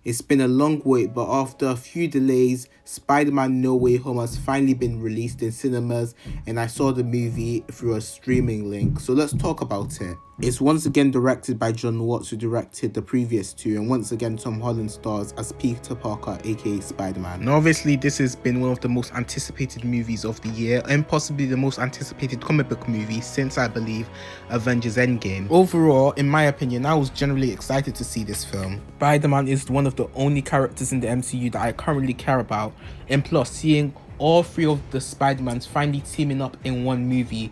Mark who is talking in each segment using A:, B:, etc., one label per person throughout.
A: It's been a long wait, but after a few delays, Spider-Man No Way Home has finally been released in cinemas, and I saw the movie through a streaming link. So let's talk about it. It's once again directed by John Watts, who directed the previous two, and once again Tom Holland stars as Peter Parker, aka Spider-Man. Now obviously this has been one of the most anticipated movies of the year, and possibly the most anticipated comic book movie since, I believe, Avengers Endgame. Overall, in my opinion, I was generally excited to see this film. Spider-Man is one of the only characters in the MCU that I currently care about, and plus seeing all three of the Spider-Mans finally teaming up in one movie,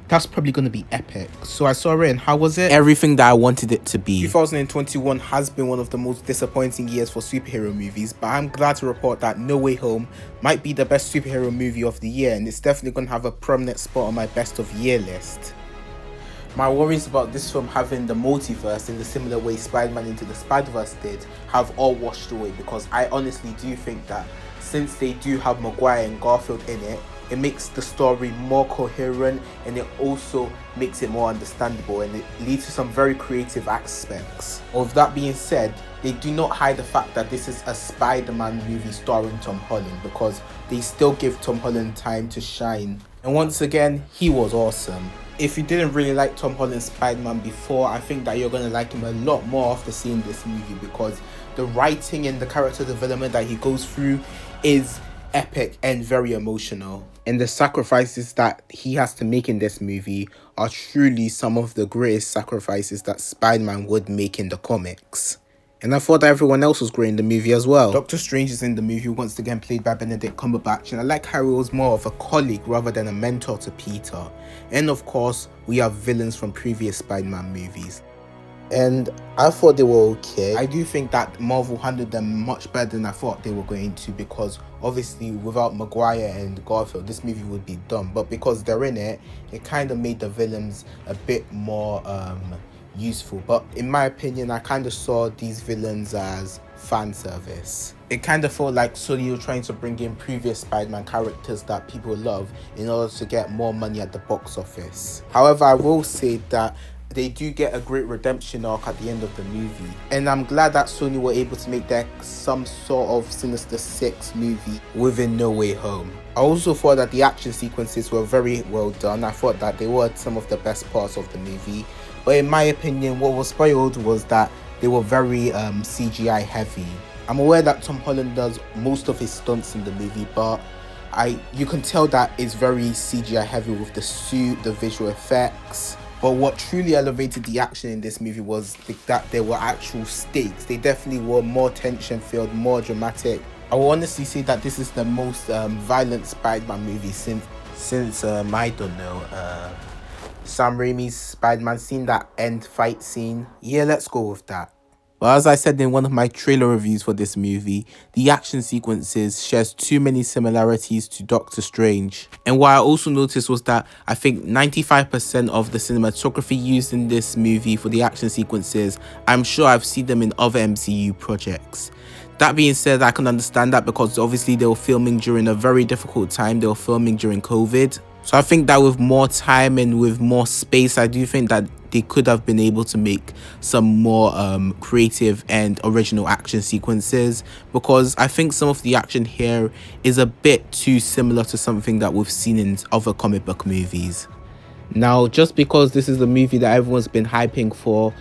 A: that's probably going to be epic. So I saw it, and how was it? Everything that I wanted it to be. 2021 has been one of the most disappointing years for superhero movies, but I'm glad to report that No Way Home might be the best superhero movie of the year, and it's definitely going to have a prominent spot on my best of year list. My worries about this film having the multiverse in the similar way Spider-Man Into the Spider-Verse did have all washed away, because I honestly do think that since they do have Maguire and Garfield in it, it makes the story more coherent, and it also makes it more understandable, and it leads to some very creative aspects. With that being said, they do not hide the fact that this is a Spider-Man movie starring Tom Holland, because they still give Tom Holland time to shine. And once again, he was awesome. If you didn't really like Tom Holland's Spider-Man before, I think that you're going to like him a lot more after seeing this movie, because the writing and the character development that he goes through is epic and very emotional. And the sacrifices that he has to make in this movie are truly some of the greatest sacrifices that Spider-Man would make in the comics. And I thought that everyone else was great in the movie as well. Doctor Strange is in the movie, once again played by Benedict Cumberbatch, and I like how he was more of a colleague rather than a mentor to Peter. And of course, we have villains from previous Spider-Man movies, and I thought they were okay. I do think that Marvel handled them much better than I thought they were going to, because obviously without Maguire and Garfield, this movie would be dumb. But because they're in it, it kind of made the villains a bit more useful. But in my opinion, I kind of saw these villains as fan service. It kind of felt like Sony were trying to bring in previous Spider-Man characters that people love in order to get more money at the box office. However, I will say that they do get a great redemption arc at the end of the movie, and I'm glad that Sony were able to make that some sort of Sinister Six movie within No Way Home. I also thought that the action sequences were very well done. I thought that they were some of the best parts of the movie, but in my opinion, what was spoiled was that they were very CGI heavy. I'm aware that Tom Holland does most of his stunts in the movie, but you can tell that it's very CGI heavy with the suit, the visual effects. But what truly elevated the action in this movie was that there were actual stakes. They definitely were more tension-filled, more dramatic. I will honestly say that this is the most violent Spider-Man movie since I don't know, Sam Raimi's Spider-Man scene, that end fight scene. Yeah, let's go with that. But as I said in one of my trailer reviews for this movie, the action sequences shares too many similarities to Doctor Strange. And what I also noticed was that I think 95% of the cinematography used in this movie for the action sequences, I'm sure I've seen them in other MCU projects. That being said, I can understand that, because obviously they were filming during a very difficult time. They were filming during COVID. So I think that with more time and with more space, I do think that they could have been able to make some more creative and original action sequences, because I think some of the action here is a bit too similar to something that we've seen in other comic book movies. Now, just because this is the movie that everyone's been hyping for,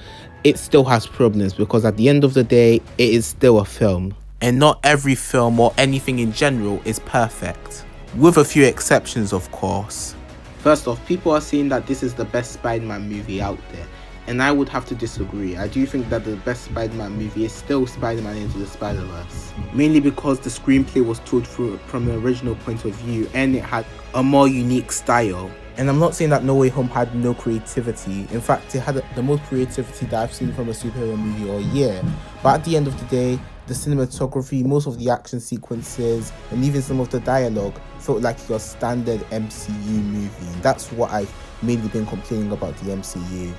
A: it still has problems, because at the end of the day, it is still a film. And not every film or anything in general is perfect, with a few exceptions, of course. First off, people are saying that this is the best Spider-Man movie out there, and I would have to disagree. I do think that the best Spider-Man movie is still Spider-Man Into the Spider-Verse, mainly because the screenplay was told from an original point of view, and it had a more unique style. And I'm not saying that No Way Home had no creativity. In fact, it had the most creativity that I've seen from a superhero movie all year. But at the end of the day, the cinematography, most of the action sequences, and even some of the dialogue felt like your standard MCU movie. And that's what I've mainly been complaining about the MCU.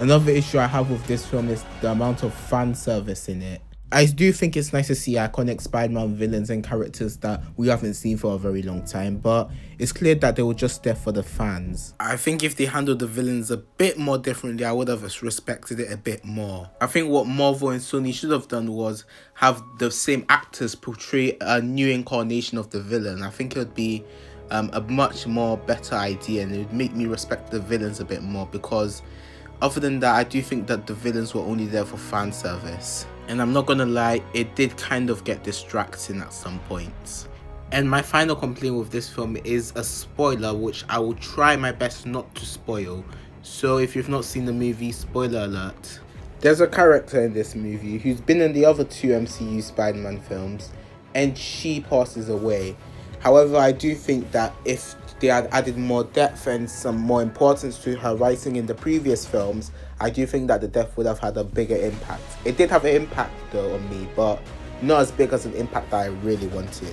A: Another issue I have with this film is the amount of fan service in it. I do think it's nice to see iconic Spider-Man villains and characters that we haven't seen for a very long time, but it's clear that they were just there for the fans. I think if they handled the villains a bit more differently, I would have respected it a bit more. I think what Marvel and Sony should have done was have the same actors portray a new incarnation of the villain. I think it would be a much more better idea, and it would make me respect the villains a bit more, because other than that, I do think that the villains were only there for fan service. And I'm not gonna lie, it did kind of get distracting at some points. And my final complaint with this film is a spoiler, which I will try my best not to spoil. So if you've not seen the movie, spoiler alert. There's a character in this movie who's been in the other two MCU Spider-Man films, and she passes away. However, I do think that if they had added more depth and some more importance to her writing in the previous films, I do think that the death would have had a bigger impact. It did have an impact though on me, but not as big as an impact that I really wanted.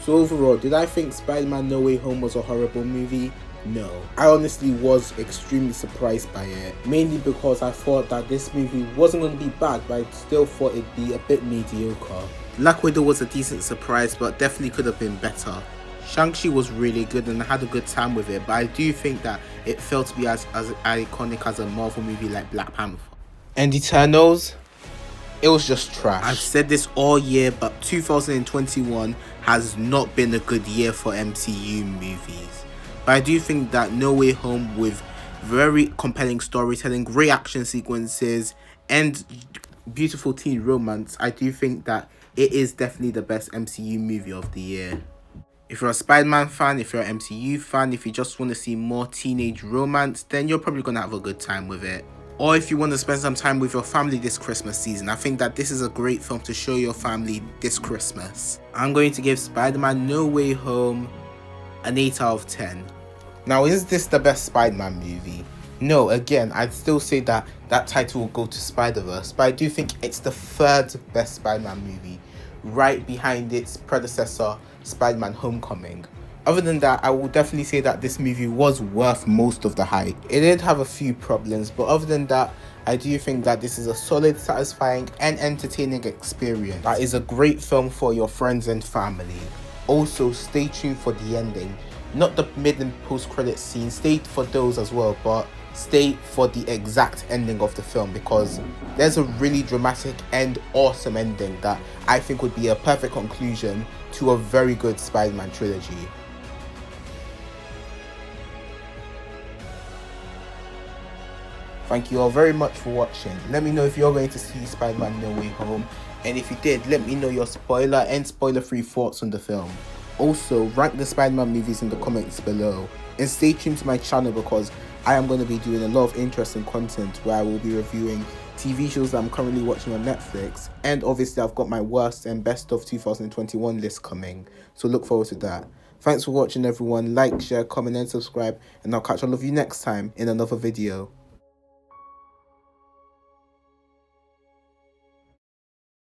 A: So overall, did I think Spider-Man No Way Home was a horrible movie? No. I honestly was extremely surprised by it, mainly because I thought that this movie wasn't going to be bad, but I still thought it'd be a bit mediocre. Black Widow was a decent surprise, but definitely could have been better. Shang-Chi was really good and I had a good time with it, but I do think that it failed to be as iconic as a Marvel movie like Black Panther. And Eternals, it was just trash. I've said this all year, but 2021 has not been a good year for MCU movies. But I do think that No Way Home, with very compelling storytelling, great action sequences, and beautiful teen romance, I do think that it is definitely the best MCU movie of the year. If you're a Spider-Man fan, if you're an MCU fan, if you just want to see more teenage romance, then you're probably going to have a good time with it. Or if you want to spend some time with your family this Christmas season, I think that this is a great film to show your family this Christmas. I'm going to give Spider-Man No Way Home an 8 out of 10. Now, is this the best Spider-Man movie? No, again, I'd still say that that title will go to Spider-Verse, but I do think it's the third best Spider-Man movie, right behind its predecessor, Spider-Man Homecoming. Other than that, I will definitely say that this movie was worth most of the hype. It did have a few problems, but other than that, I do think that this is a solid, satisfying, and entertaining experience. That is a great film for your friends and family. Also, stay tuned for the ending. Not the mid and post-credit scenes, stay for those as well, but stay for the exact ending of the film, because there's a really dramatic and awesome ending that I think would be a perfect conclusion to a very good Spider-Man trilogy. Thank you all very much for watching. Let me know if you're going to see Spider-Man No Way Home, and if you did, let me know your spoiler and spoiler-free thoughts on the film. Also, rank the Spider-Man movies in the comments below, and stay tuned to my channel because I am going to be doing a lot of interesting content where I will be reviewing TV shows that I'm currently watching on Netflix, and obviously I've got my worst and best of 2021 list coming, so look forward to that. Thanks for watching everyone, like, share, comment and subscribe, and I'll catch all of you next time in another video.